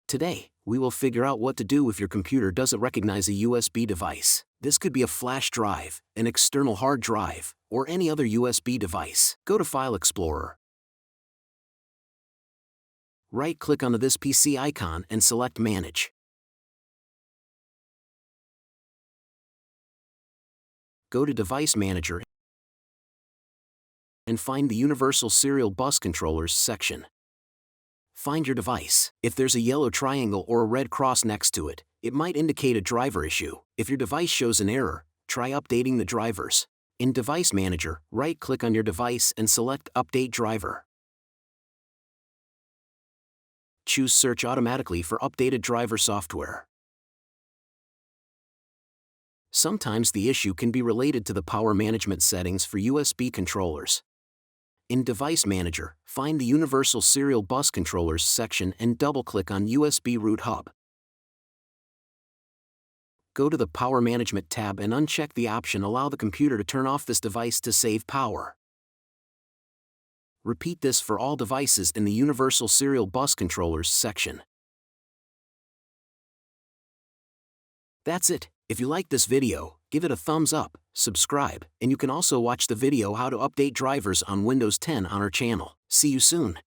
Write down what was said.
Today, we will figure out what to do if your computer doesn't recognize a USB device. This could be a flash drive, an external hard drive, or any other USB device. Go to File Explorer. Right-click on this PC icon and select Manage. Go to Device Manager and find the Universal Serial Bus Controllers section. Find your device. If there's a yellow triangle or a red cross next to it, it might indicate a driver issue. If your device shows an error, try updating the drivers. In Device Manager, right-click on your device and select Update Driver. Choose Search automatically for updated driver software. Sometimes the issue can be related to the power management settings for USB controllers. In Device Manager, find the Universal Serial Bus Controllers section and double-click on USB Root Hub. Go to the Power Management tab and uncheck the option Allow the computer to turn off this device to save power. Repeat this for all devices in the Universal Serial Bus Controllers section. That's it. If you liked this video, give it a thumbs up, subscribe, and you can also watch the video How to Update Drivers on Windows 10 on our channel. See you soon.